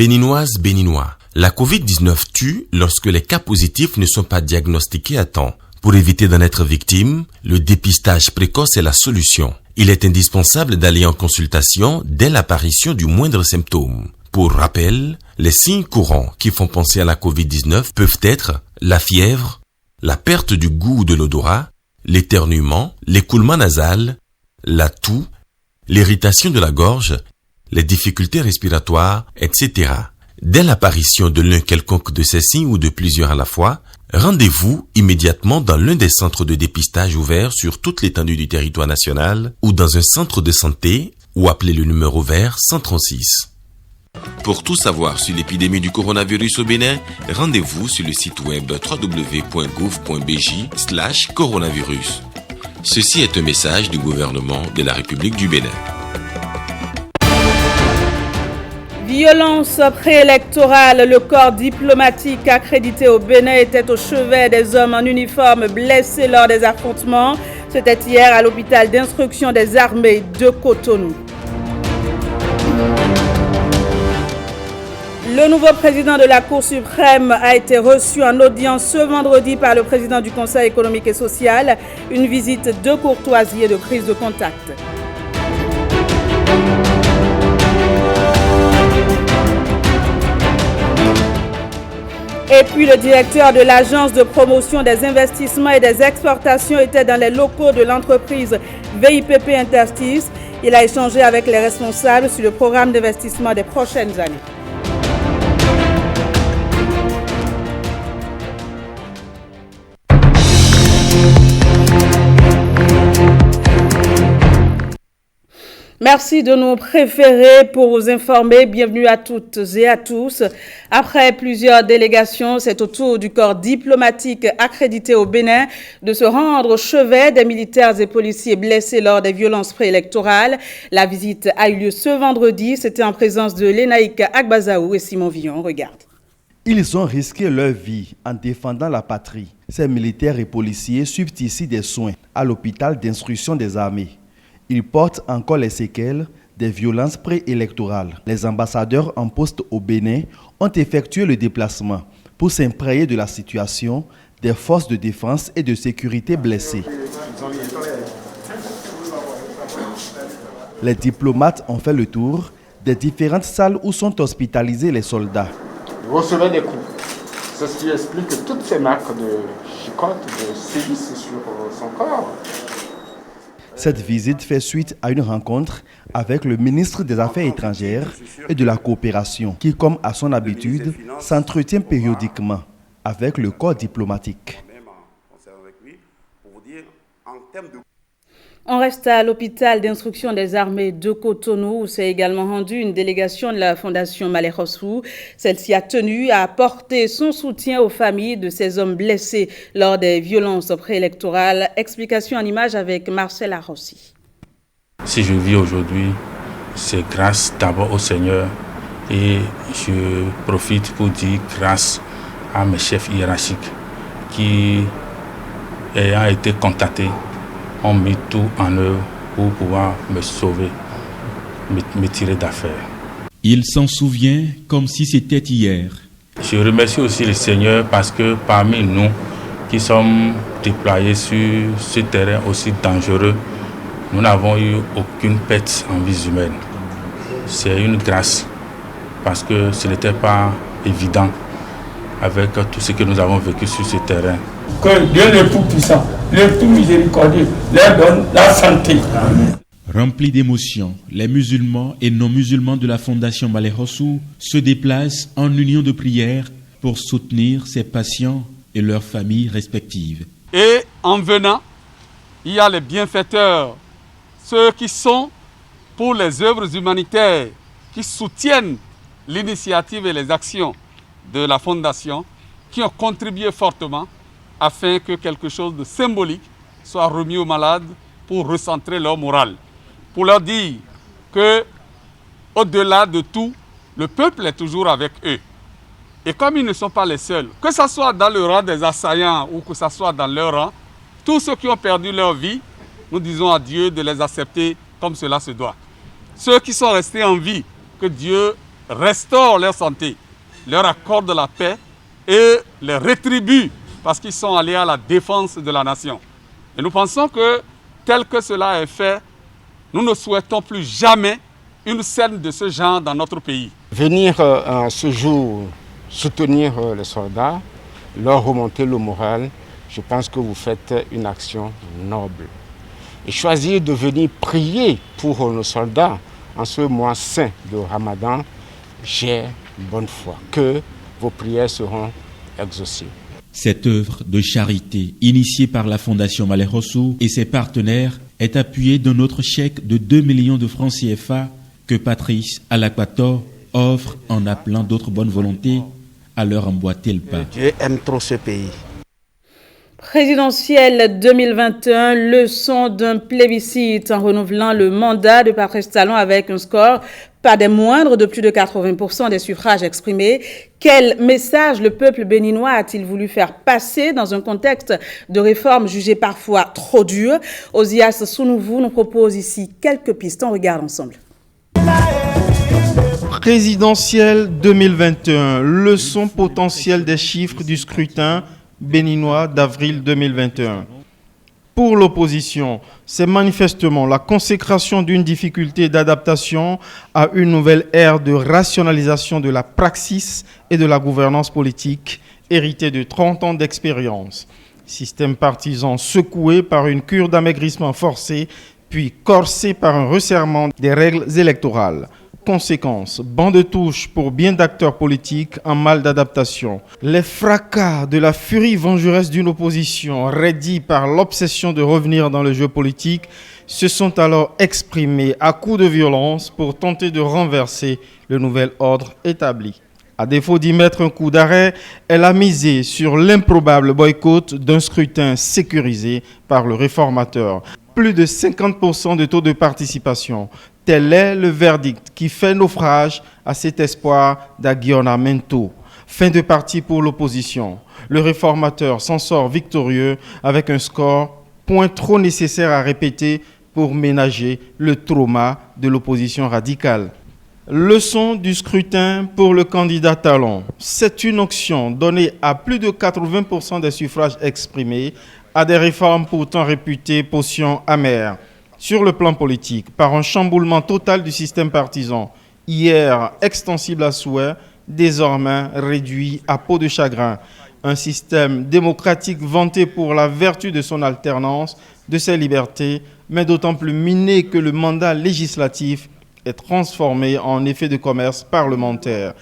Béninoises, Béninois, la Covid-19 tue lorsque les cas positifs ne sont pas diagnostiqués à temps. Pour éviter d'en être victime, le dépistage précoce est la solution. Il est indispensable d'aller en consultation dès l'apparition du moindre symptôme. Pour rappel, les signes courants qui font penser à la Covid-19 peuvent être la fièvre, la perte du goût ou de l'odorat, l'éternuement, l'écoulement nasal, la toux, l'irritation de la gorge, les difficultés respiratoires, etc. Dès l'apparition de l'un quelconque de ces signes ou de plusieurs à la fois, rendez-vous immédiatement dans l'un des centres de dépistage ouverts sur toute l'étendue du territoire national ou dans un centre de santé ou appelez le numéro vert 136. Pour tout savoir sur l'épidémie du coronavirus au Bénin, rendez-vous sur le site web www.gouv.bj/coronavirus. Ceci est un message du gouvernement de la République du Bénin. Violence préélectorale, le corps diplomatique accrédité au Bénin était au chevet des hommes en uniforme blessés lors des affrontements. C'était hier à l'hôpital d'instruction des armées de Cotonou. Le nouveau président de la Cour suprême a été reçu en audience ce vendredi par le président du Conseil économique et social, une visite de courtoisie et de prise de contact. Et puis le directeur de l'Agence de promotion des investissements et des exportations était dans les locaux de l'entreprise VIPP Interstice. Il a échangé avec les responsables sur le programme d'investissement des prochaines années. Merci de nous préférer pour vous informer. Bienvenue à toutes et à tous. Après plusieurs délégations, c'est au tour du corps diplomatique accrédité au Bénin de se rendre au chevet des militaires et policiers blessés lors des violences préélectorales. La visite a eu lieu ce vendredi. C'était en présence de Lénaïque Agbazaou et Simon Villon. Regarde. Ils ont risqué leur vie en défendant la patrie. Ces militaires et policiers suivent ici des soins à l'hôpital d'instruction des armées. Ils portent encore les séquelles des violences préélectorales. Les ambassadeurs en poste au Bénin ont effectué le déplacement pour s'imprégner de la situation des forces de défense et de sécurité blessées. Les diplomates ont fait le tour des différentes salles où sont hospitalisés les soldats. Il recevait des coups. C'est ce qui explique toutes ces marques de chicotte, de sévices sur son corps. Cette visite fait suite à une rencontre avec le ministre des Affaires étrangères et de la coopération qui, comme à son habitude, s'entretient périodiquement avec le corps diplomatique. On reste à l'hôpital d'instruction des armées de Cotonou où s'est également rendue une délégation de la Fondation Malais Rossou. Celle-ci a tenu à apporter son soutien aux familles de ces hommes blessés lors des violences préélectorales. Explication en images avec Marcel Arrossi. Si je vis aujourd'hui, c'est grâce d'abord au Seigneur et je profite pour dire grâce à mes chefs hiérarchiques qui, ayant été contactés, ont mis tout en œuvre pour pouvoir me sauver, me tirer d'affaire. Il s'en souvient comme si c'était hier. Je remercie aussi le Seigneur parce que parmi nous qui sommes déployés sur ce terrain aussi dangereux, nous n'avons eu aucune perte en vie humaine. C'est une grâce parce que ce n'était pas évident avec tout ce que nous avons vécu sur ce terrain. Que Dieu le Tout-Puissant, le Tout Miséricordieux, leur donne la santé. Amen. Remplis d'émotions, les musulmans et non-musulmans de la Fondation Malais Rossou se déplacent en union de prière pour soutenir ces patients et leurs familles respectives. Et en venant, il y a les bienfaiteurs, ceux qui sont pour les œuvres humanitaires, qui soutiennent l'initiative et les actions de la Fondation, qui ont contribué fortement afin que quelque chose de symbolique soit remis aux malades pour recentrer leur morale. Pour leur dire que, au-delà de tout, le peuple est toujours avec eux. Et comme ils ne sont pas les seuls, que ce soit dans le rang des assaillants ou que ce soit dans leur rang, tous ceux qui ont perdu leur vie, nous disons à Dieu de les accepter comme cela se doit. Ceux qui sont restés en vie, que Dieu restaure leur santé, leur accorde la paix et les rétribue parce qu'ils sont allés à la défense de la nation. Et nous pensons que tel que cela est fait, nous ne souhaitons plus jamais une scène de ce genre dans notre pays. Venir ce jour soutenir les soldats, leur remonter le moral, je pense que vous faites une action noble. Et choisir de venir prier pour nos soldats en ce mois saint de Ramadan, j'ai bonne foi que vos prières seront exaucées. Cette œuvre de charité, initiée par la Fondation Malais Rossou et ses partenaires, est appuyée d'un autre chèque de 2 millions de francs CFA que Patrice Alaquator offre en appelant d'autres bonnes volontés à leur emboîter le pas. Dieu aime trop ce pays. Présidentielle 2021, leçon d'un plébiscite en renouvelant le mandat de Patrice Talon avec un score pas des moindres de plus de 80% des suffrages exprimés. Quel message le peuple béninois a-t-il voulu faire passer dans un contexte de réformes jugées parfois trop dures? Ozias Sounouvou nous propose ici quelques pistes. On regarde ensemble. Présidentielle 2021, leçon potentielle des chiffres du scrutin béninois d'avril 2021. Pour l'opposition, c'est manifestement la consécration d'une difficulté d'adaptation à une nouvelle ère de rationalisation de la praxis et de la gouvernance politique, héritée de 30 ans d'expérience. Système partisan secoué par une cure d'amaigrissement forcé, puis corsé par un resserrement des règles électorales. Conséquence, banc de touche pour bien d'acteurs politiques en mal d'adaptation. Les fracas de la furie vengeresse d'une opposition raidie par l'obsession de revenir dans le jeu politique se sont alors exprimés à coups de violence pour tenter de renverser le nouvel ordre établi. À défaut d'y mettre un coup d'arrêt, elle a misé sur l'improbable boycott d'un scrutin sécurisé par le réformateur. Plus de 50% de taux de participation. Tel est le verdict qui fait naufrage à cet espoir d'aggiornamento. Fin de partie pour l'opposition. Le réformateur s'en sort victorieux avec un score point trop nécessaire à répéter pour ménager le trauma de l'opposition radicale. Leçon du scrutin pour le candidat Talon. C'est une onction donnée à plus de 80% des suffrages exprimés à des réformes pourtant réputées potions amères. Sur le plan politique, par un chamboulement total du système partisan, hier extensible à souhait, désormais réduit à peau de chagrin. Un système démocratique vanté pour la vertu de son alternance, de ses libertés, mais d'autant plus miné que le mandat législatif est transformé en effet de commerce parlementaire,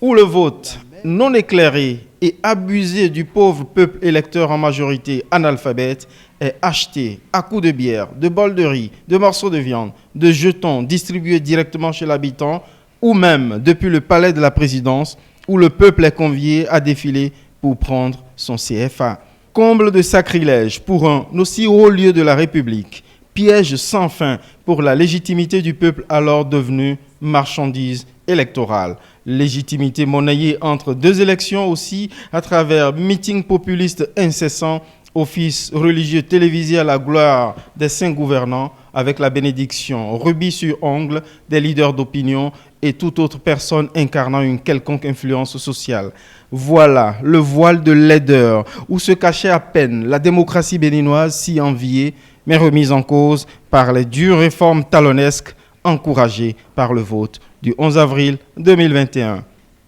où le vote non éclairé et abusé du pauvre peuple électeur en majorité analphabète est acheté à coups de bière, de bols de riz, de morceaux de viande, de jetons distribués directement chez l'habitant ou même depuis le palais de la présidence où le peuple est convié à défiler pour prendre son CFA. Comble de sacrilège pour un aussi haut lieu de la République, piège sans fin pour la légitimité du peuple alors devenue marchandise électorale. Légitimité monnayée entre deux élections aussi à travers meetings populistes incessants, offices religieux télévisés à la gloire des saints gouvernants avec la bénédiction rubis sur ongle des leaders d'opinion et toute autre personne incarnant une quelconque influence sociale. Voilà le voile de laideur où se cachait à peine la démocratie béninoise si enviée, mais remise en cause par les dures réformes talonesques encouragées par le vote du 11 avril 2021.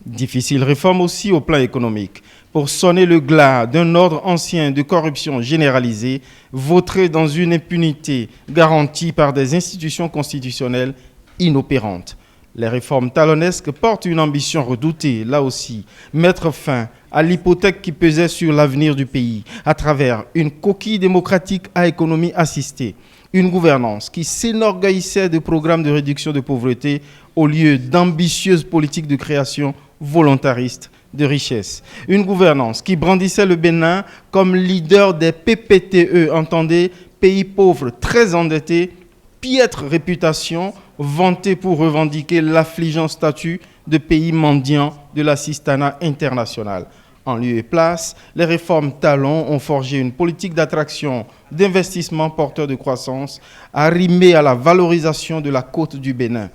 Difficile réforme aussi au plan économique. Pour sonner le glas d'un ordre ancien de corruption généralisée, vautré dans une impunité garantie par des institutions constitutionnelles inopérantes. Les réformes talonesques portent une ambition redoutée, là aussi, mettre fin à l'hypothèque qui pesait sur l'avenir du pays à travers une coquille démocratique à économie assistée, une gouvernance qui s'énorgueillissait de programmes de réduction de pauvreté au lieu d'ambitieuses politiques de création volontaristes de richesse. Une gouvernance qui brandissait le Bénin comme leader des PPTE, entendez, pays pauvres très endettés, piètre réputation, vanté pour revendiquer l'affligeant statut de pays mendiant de l'assistanat international. En lieu et place, les réformes Talon ont forgé une politique d'attraction, d'investissement porteur de croissance, arrimée à la valorisation de la côte du Bénin.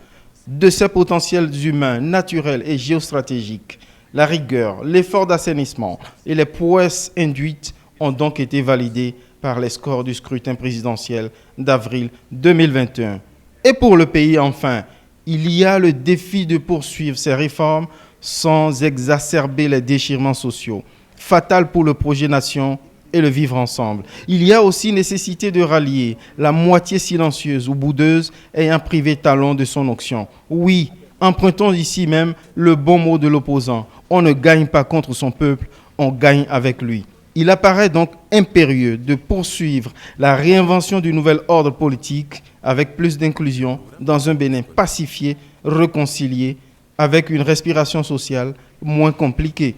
de ses potentiels humains, naturels et géostratégiques. La rigueur, l'effort d'assainissement et les prouesses induites ont donc été validées par les scores du scrutin présidentiel d'avril 2021. Et pour le pays, enfin, il y a le défi de poursuivre ces réformes sans exacerber les déchirements sociaux, fatal pour le projet nation et le vivre ensemble. Il y a aussi nécessité de rallier la moitié silencieuse ou boudeuse ayant privé Talon de son onction. Oui, empruntons ici même le bon mot de l'opposant. On ne gagne pas contre son peuple, on gagne avec lui. Il apparaît donc impérieux de poursuivre la réinvention du nouvel ordre politique avec plus d'inclusion dans un Bénin pacifié, réconcilié, avec une respiration sociale moins compliquée.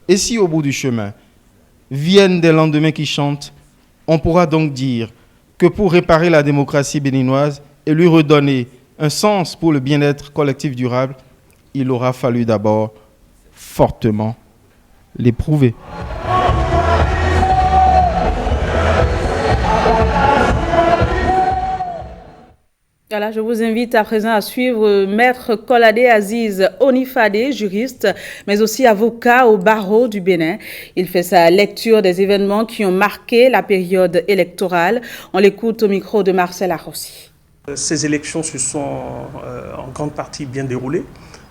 Et si au bout du chemin viennent des lendemains qui chantent, on pourra donc dire que pour réparer la démocratie béninoise et lui redonner un sens pour le bien-être collectif durable, il aura fallu d'abord fortement l'éprouver. Voilà, je vous invite à présent à suivre Maître Kolade Aziz Onifade, juriste, mais aussi avocat au barreau du Bénin. Il fait sa lecture des événements qui ont marqué la période électorale. On l'écoute au micro de Marcel Arrossi. Ces élections se sont en grande partie bien déroulées,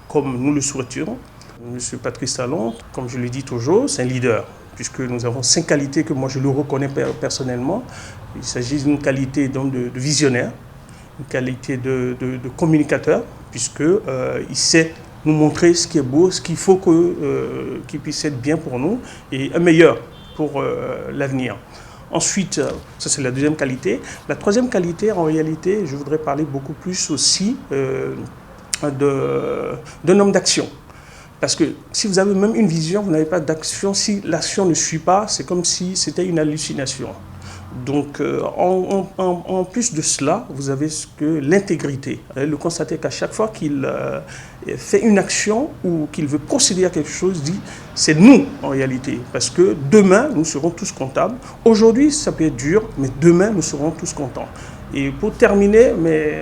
comme nous le souhaitions. Monsieur Patrice Talon, comme je le dis toujours, c'est un leader, puisque nous avons 5 qualités que moi je le reconnais personnellement. Il s'agit d'une qualité donc de visionnaire, une qualité de communicateur, puisqu'il sait nous montrer ce qui est beau, ce qu'il faut qu'il puisse être bien pour nous et un meilleur pour l'avenir. Ensuite, ça c'est la deuxième qualité. La troisième qualité, en réalité, je voudrais parler beaucoup plus aussi d'un homme d'action. Parce que si vous avez même une vision, vous n'avez pas d'action. Si l'action ne suit pas, c'est comme si c'était une hallucination. Donc, en plus de cela, vous avez l'intégrité. Le constater qu'à chaque fois qu'il fait une action ou qu'il veut procéder à quelque chose, dit c'est nous en réalité. Parce que demain, nous serons tous comptables. Aujourd'hui, ça peut être dur, mais demain, nous serons tous contents. Et pour terminer,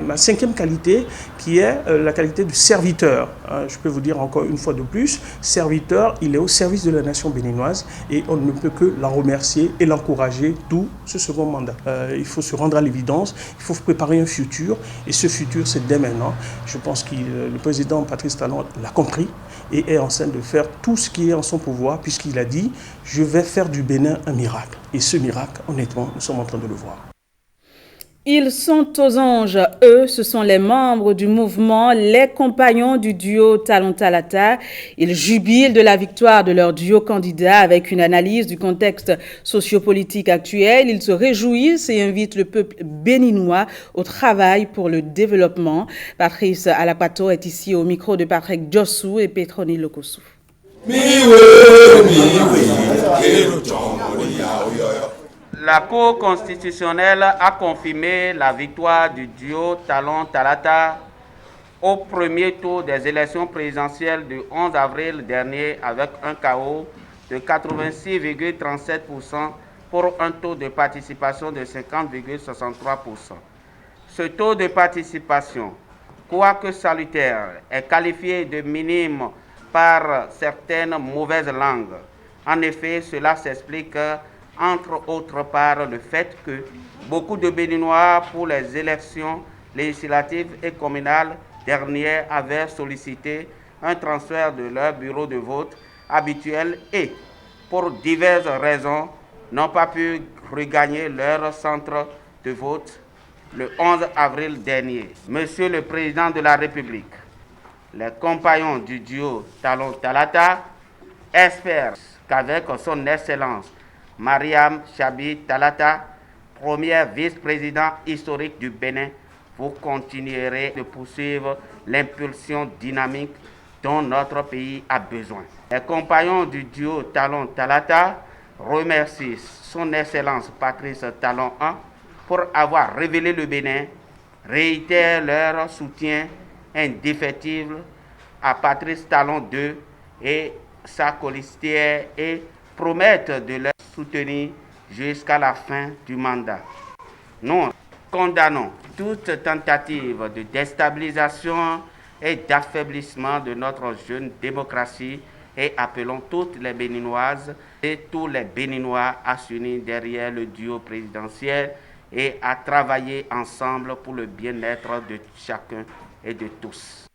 ma 5e qualité, qui est la qualité du serviteur. Je peux vous dire encore une fois de plus, serviteur, il est au service de la nation béninoise et on ne peut que la remercier et l'encourager, d'où ce second mandat. Il faut se rendre à l'évidence, il faut préparer un futur et ce futur, c'est dès maintenant. Je pense que le président Patrice Talon l'a compris et est en train de faire tout ce qui est en son pouvoir puisqu'il a dit « je vais faire du Bénin un miracle ». Et ce miracle, honnêtement, nous sommes en train de le voir. Ils sont aux anges, eux, ce sont les membres du mouvement, les compagnons du duo Talon Talata. Ils jubilent de la victoire de leur duo candidat avec une analyse du contexte sociopolitique actuel. Ils se réjouissent et invitent le peuple béninois au travail pour le développement. Patrice Alakwato est ici au micro de Patrick Jossou et Petroni Lokosu. La Cour constitutionnelle a confirmé la victoire du duo Talon Talata au premier tour des élections présidentielles du 11 avril dernier avec un KO de 86,37% pour un taux de participation de 50,63%. Ce taux de participation, quoique salutaire, est qualifié de minime par certaines mauvaises langues. En effet, cela s'explique entre autres par le fait que beaucoup de Béninois pour les élections législatives et communales dernières avaient sollicité un transfert de leur bureau de vote habituel et, pour diverses raisons, n'ont pas pu regagner leur centre de vote le 11 avril dernier. Monsieur le Président de la République, les compagnons du duo Talon Talata espèrent qu'avec son Excellence Mariam Chabi Talata, première vice-présidente historique du Bénin, vous continuerez de poursuivre l'impulsion dynamique dont notre pays a besoin. Les compagnons du duo Talon Talata remercient son Excellence Patrice Talon I pour avoir révélé le Bénin, réitèrent leur soutien indéfectible à Patrice Talon II et sa colistière et promettent de leur soutenir jusqu'à la fin du mandat. Nous condamnons toute tentative de déstabilisation et d'affaiblissement de notre jeune démocratie et appelons toutes les Béninoises et tous les Béninois à s'unir derrière le duo présidentiel et à travailler ensemble pour le bien-être de chacun et de tous.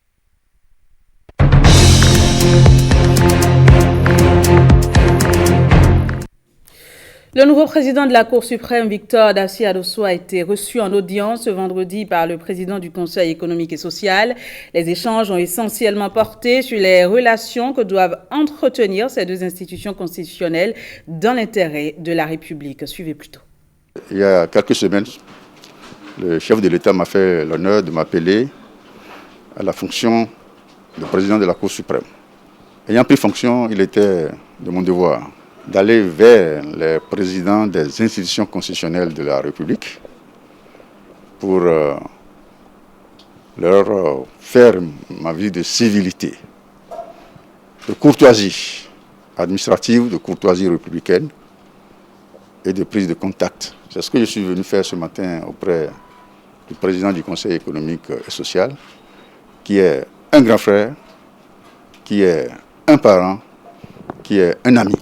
Le nouveau président de la Cour suprême, Victor Dacier Adosso, a été reçu en audience ce vendredi par le président du Conseil économique et social. Les échanges ont essentiellement porté sur les relations que doivent entretenir ces deux institutions constitutionnelles dans l'intérêt de la République. Suivez plutôt. Il y a quelques semaines, le chef de l'État m'a fait l'honneur de m'appeler à la fonction de président de la Cour suprême. Ayant pris fonction, il était de mon devoir d'aller vers les présidents des institutions constitutionnelles de la République pour leur faire ma vie de civilité, de courtoisie administrative, de courtoisie républicaine et de prise de contact. C'est ce que je suis venu faire ce matin auprès du président du Conseil économique et social, qui est un grand frère, qui est un parent, qui est un ami.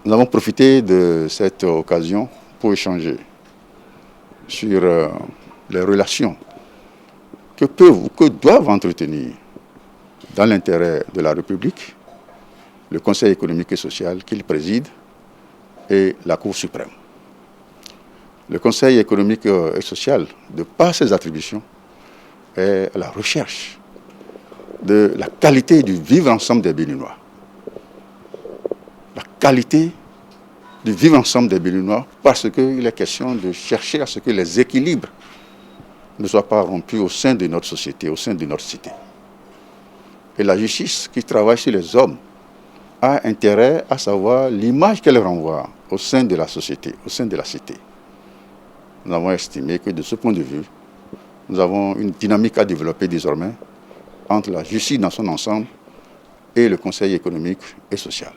Nous avons profité de cette occasion pour échanger sur les relations que peuvent ou que doivent entretenir dans l'intérêt de la République le Conseil économique et social qu'il préside et la Cour suprême. Le Conseil économique et social, de par ses attributions, est à la recherche de la qualité du vivre ensemble des Béninois. La qualité du vivre ensemble des Béninois, parce qu'il est question de chercher à ce que les équilibres ne soient pas rompus au sein de notre société, au sein de notre cité. Et la justice qui travaille sur les hommes a intérêt à savoir l'image qu'elle renvoie au sein de la société, au sein de la cité. Nous avons estimé que de ce point de vue, nous avons une dynamique à développer désormais entre la justice dans son ensemble et le Conseil économique et social.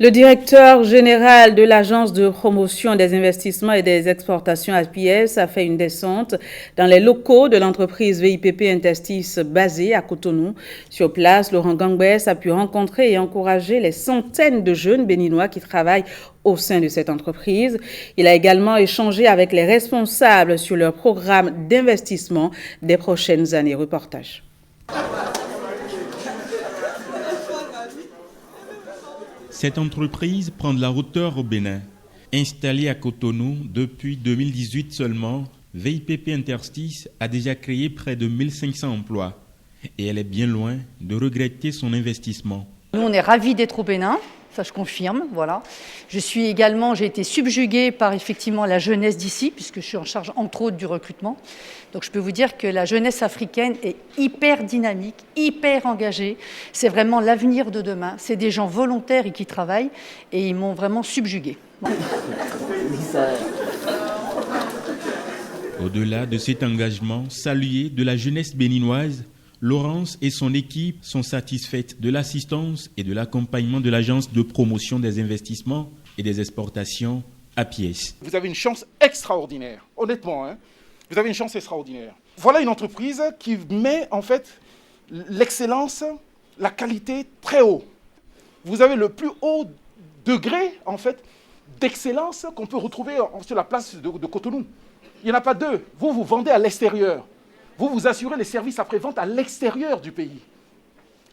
Le directeur général de l'Agence de promotion des investissements et des exportations APS a fait une descente dans les locaux de l'entreprise VIPP Interstis basée à Cotonou. Sur place, Laurent Gangbès a pu rencontrer et encourager les centaines de jeunes béninois qui travaillent au sein de cette entreprise. Il a également échangé avec les responsables sur leur programme d'investissement des prochaines années. Reportage. Cette entreprise prend de la hauteur au Bénin. Installée à Cotonou depuis 2018 seulement, VIPP Interstis a déjà créé près de 1500 emplois. Et elle est bien loin de regretter son investissement. Nous, on est ravis d'être au Bénin, ça je confirme, voilà. J'ai été subjuguée par effectivement la jeunesse d'ici, puisque je suis en charge entre autres du recrutement. Donc je peux vous dire que la jeunesse africaine est hyper dynamique, hyper engagée. C'est vraiment l'avenir de demain. C'est des gens volontaires et qui travaillent, et ils m'ont vraiment subjuguée. Au-delà de cet engagement salué de la jeunesse béninoise, Laurence et son équipe sont satisfaites de l'assistance et de l'accompagnement de l'Agence de promotion des investissements et des exportations APS. Vous avez une chance extraordinaire, honnêtement, hein. Vous avez une chance extraordinaire. Voilà une entreprise qui met en fait l'excellence, la qualité très haut. Vous avez le plus haut degré en fait d'excellence qu'on peut retrouver sur la place de Cotonou. Il n'y en a pas deux. Vous vendez à l'extérieur. Vous assurez les services après-vente à l'extérieur du pays.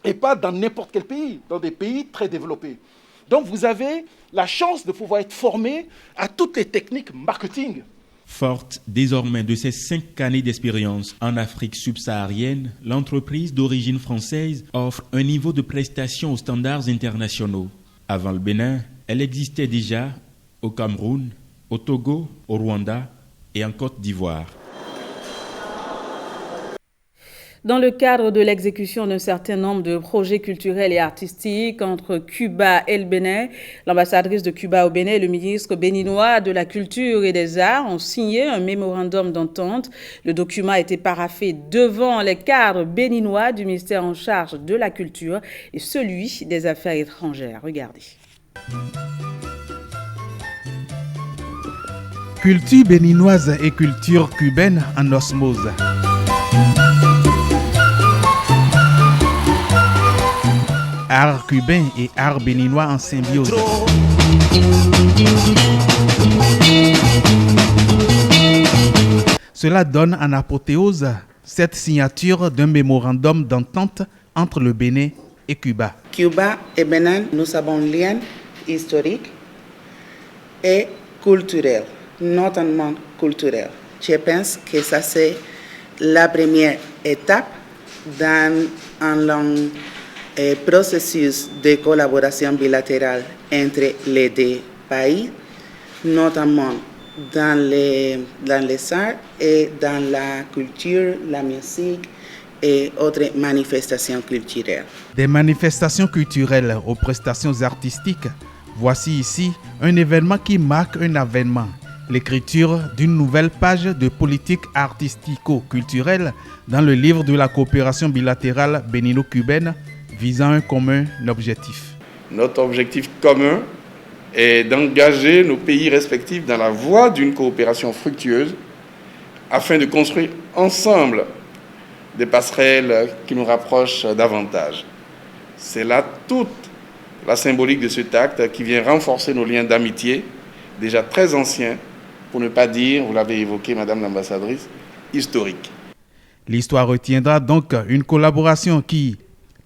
Et pas dans n'importe quel pays, dans des pays très développés. Donc vous avez la chance de pouvoir être formé à toutes les techniques marketing. Forte désormais de ses 5 années d'expérience en Afrique subsaharienne, l'entreprise d'origine française offre un niveau de prestation aux standards internationaux. Avant le Bénin, elle existait déjà au Cameroun, au Togo, au Rwanda et en Côte d'Ivoire. Dans le cadre de l'exécution d'un certain nombre de projets culturels et artistiques entre Cuba et le Bénin, l'ambassadrice de Cuba au Bénin et le ministre béninois de la Culture et des Arts ont signé un mémorandum d'entente. Le document a été paraphé devant les cadres béninois du ministère en charge de la Culture et celui des Affaires étrangères. Regardez. Culture béninoise et culture cubaine en osmose. art cubain et art béninois en symbiose. Cela donne en apothéose cette signature d'un mémorandum d'entente entre le Bénin et Cuba. Cuba et Bénin, nous avons un lien historique et culturel, notamment culturel. Je pense que ça c'est la première étape dans un long processus de collaboration bilatérale entre les deux pays, notamment dans les arts et dans la culture, la musique et autres manifestations culturelles. Des manifestations culturelles aux prestations artistiques, voici ici un événement qui marque un avènement, l'écriture d'une nouvelle page de politique artistico-culturelle dans le livre de la coopération bilatérale bénino-cubaine visant un commun objectif. Notre objectif commun est d'engager nos pays respectifs dans la voie d'une coopération fructueuse afin de construire ensemble des passerelles qui nous rapprochent davantage. C'est là toute la symbolique de cet acte qui vient renforcer nos liens d'amitié, déjà très anciens, pour ne pas dire, vous l'avez évoqué, Madame l'ambassadrice, historiques. L'histoire retiendra donc une collaboration qui,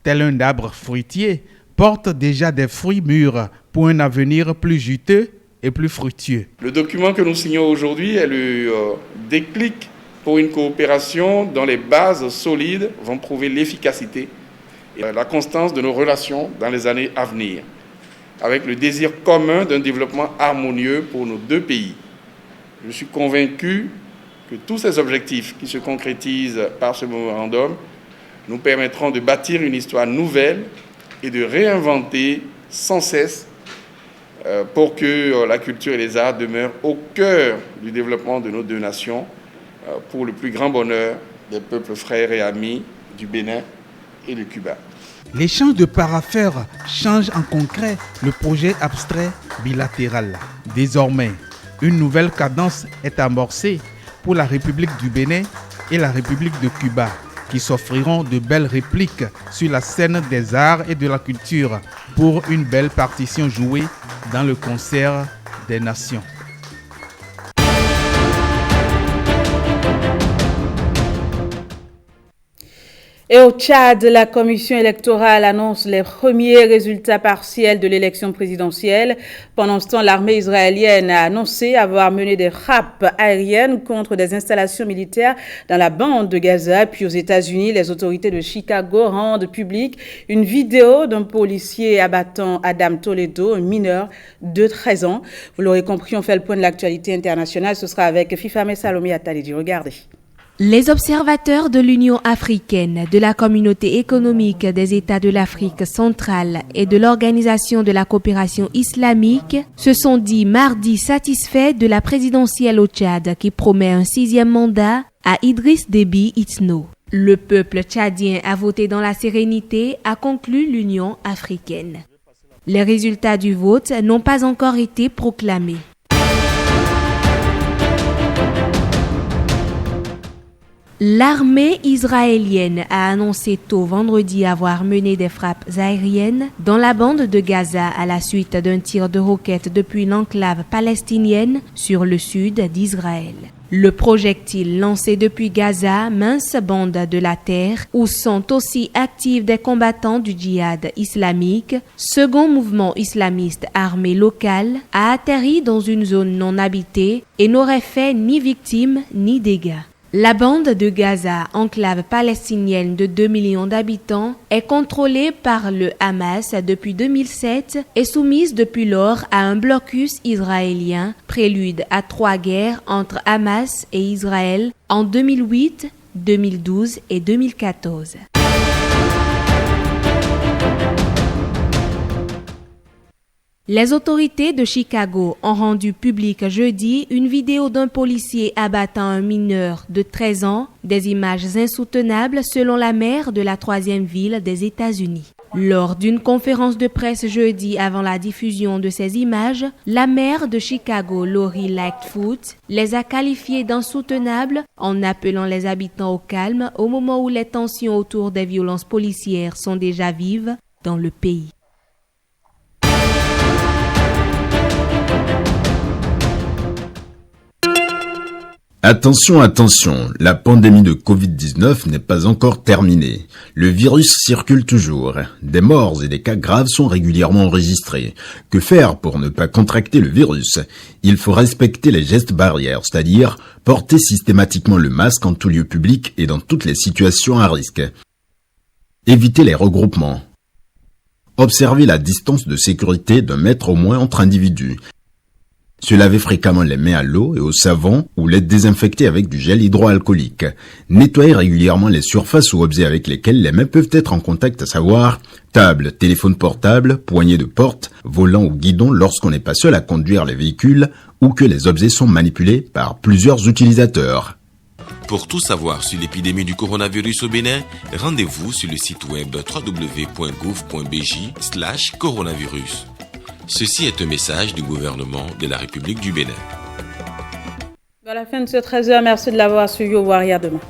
tel un arbre fruitier, porte déjà des fruits mûrs pour un avenir plus juteux et plus fructueux. Le document que nous signons aujourd'hui est le déclic pour une coopération dont les bases solides vont prouver l'efficacité et la constance de nos relations dans les années à venir, avec le désir commun d'un développement harmonieux pour nos deux pays. Je suis convaincu que tous ces objectifs qui se concrétisent par ce mémorandum nous permettront de bâtir une histoire nouvelle et de réinventer sans cesse pour que la culture et les arts demeurent au cœur du développement de nos deux nations pour le plus grand bonheur des peuples frères et amis du Bénin et de Cuba. L'échange de parapheurs change en concret le projet abstrait bilatéral. Désormais, une nouvelle cadence est amorcée pour la République du Bénin et la République de Cuba, qui s'offriront de belles répliques sur la scène des arts et de la culture pour une belle partition jouée dans le concert des nations. Et au Tchad, la commission électorale annonce les premiers résultats partiels de l'élection présidentielle. Pendant ce temps, l'armée israélienne a annoncé avoir mené des frappes aériennes contre des installations militaires dans la bande de Gaza. Puis aux États-Unis, les autorités de Chicago rendent publique une vidéo d'un policier abattant Adam Toledo, un mineur de 13 ans. Vous l'aurez compris, on fait le point de l'actualité internationale. Ce sera avec Fifame Salomé Atalidi. Regardez. Les observateurs de l'Union africaine, de la Communauté économique des États de l'Afrique centrale et de l'Organisation de la coopération islamique se sont dit mardi satisfaits de la présidentielle au Tchad qui promet un 6e mandat à Idriss Déby Itno. Le peuple tchadien a voté dans la sérénité, a conclu l'Union africaine. Les résultats du vote n'ont pas encore été proclamés. L'armée israélienne a annoncé tôt vendredi avoir mené des frappes aériennes dans la bande de Gaza à la suite d'un tir de roquette depuis l'enclave palestinienne sur le sud d'Israël. Le projectile lancé depuis Gaza, mince bande de la terre, où sont aussi actifs des combattants du djihad islamique, second mouvement islamiste armé local, a atterri dans une zone non habitée et n'aurait fait ni victimes ni dégâts. La bande de Gaza, enclave palestinienne de 2 millions d'habitants, est contrôlée par le Hamas depuis 2007 et soumise depuis lors à un blocus israélien, prélude à 3 guerres entre Hamas et Israël en 2008, 2012 et 2014. Les autorités de Chicago ont rendu publique jeudi une vidéo d'un policier abattant un mineur de 13 ans, des images insoutenables selon la maire de la 3e ville des États-Unis. Lors d'une conférence de presse jeudi avant la diffusion de ces images, la maire de Chicago, Lori Lightfoot, les a qualifiées d'insoutenables en appelant les habitants au calme au moment où les tensions autour des violences policières sont déjà vives, dans le pays. Attention, attention, la pandémie de Covid-19 n'est pas encore terminée. Le virus circule toujours. Des morts et des cas graves sont régulièrement enregistrés. Que faire pour ne pas contracter le virus? Il faut respecter les gestes barrières, c'est-à-dire porter systématiquement le masque en tout lieu public et dans toutes les situations à risque. Éviter les regroupements. Observer la distance de sécurité d'1 mètre au moins entre individus. Se laver fréquemment les mains à l'eau et au savon ou les désinfecter avec du gel hydroalcoolique. Nettoyer régulièrement les surfaces ou objets avec lesquels les mains peuvent être en contact, à savoir table, téléphone portable, poignée de porte, volant ou guidon lorsqu'on n'est pas seul à conduire les véhicules ou que les objets sont manipulés par plusieurs utilisateurs. Pour tout savoir sur l'épidémie du coronavirus au Bénin, rendez-vous sur le site web www.gouv.bj/coronavirus. Ceci est un message du gouvernement de la République du Bénin. À la fin de ce 13h, merci de l'avoir suivi. Au revoir et à demain.